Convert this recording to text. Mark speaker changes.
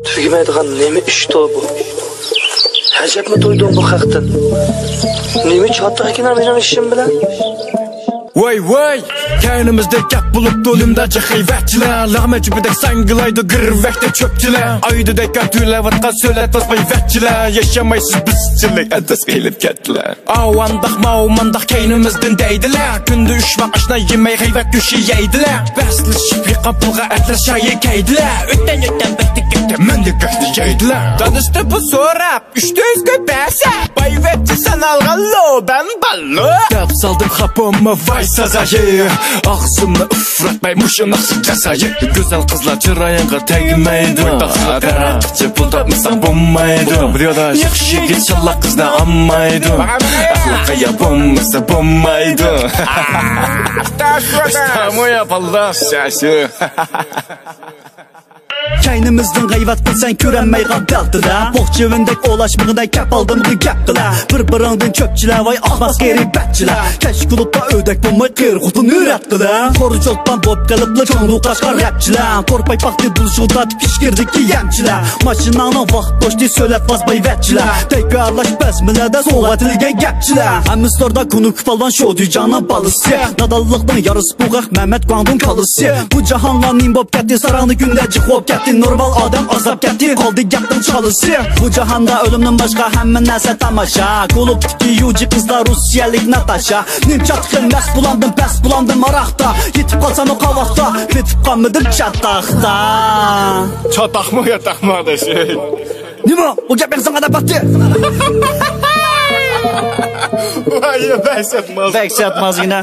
Speaker 1: Tügemaydigan nima ish bu? Ajabmi to'ydim bu haqdan. Nima chatda ekan mening ishim bilan?
Speaker 2: Voy, kaynimizda gap bo'lib to'limda hayvatchilar, lag'machibidek sanglaydi girvakda cho'pchilar. Oydidek tuylayotgan so'latmas hayvatchilar, yashamaysiz bizchilik adas qilib ketdilar. Avandaq kaynimizdan deydilar, kunda 3 vaqt ashna yemay hayvat go'shi yeydilar. Baslashib yiqab pulga atlar shayi kaydilar. O'tdan bitdik menda go'shni yeydilar. Tanishdi bu so'rab 300 ko'pasa, hayvatchi sanalgan lodan ballo. Dab saldim xapomma vay sazayi, ağzımı üfretmey muşun nasıl cesayı. Güzel kızlar çırayınca tegmeydi, karanlıkça pul tapmışsan bulmaydı. Yakşı git şallah kızla anmaydı, ahlaka yapılmışsa bulmaydı. Stamu yapalım şaşı. Kaynimizdan g'ayvat qilsang ko'ranmaygan daltida, bo'xchivindek o'lashmig'ida kap oldimga gap qila. Bir-biringdan ko'pchilar voy ahmas kerak batchilar. Kash klubda o'dak bo'lmay qirg'utun o'rat qila. Qo'rjolpan bo'p qilibli cho'nduqashqa rapchilar. To'rpay paxti bulshutad pishkirdiki yamchilar. Mashinaning vaqt bo'shdi so'latmas bayvatchilar. Takrorlash basmilada so'g'atilgan gapchilar. Amistorda kunu kupalvan shodi jana balısı. Nadallıqdan yarısı buğaq Mehmet Guangdun kalısı. Bu jahonga nim bo'p ketdi sarangni kunda jiqob ketdi. Normal adam azap ketdi, qoldi gapdan chalısı. Bu jahonda o'limdan boshqa hamma narsa tamasha. Klubdagi yuji qizlar Rossiyalik Natasha. Nimchatqin past bulandim maraqda. Yetib qolsam o qavaqda, yetib qolmadim chataqda. Chataqmi yataqmi adasi? Nima? O gap menga da batdi. Vay, behsatmaz. Behsatmazgina.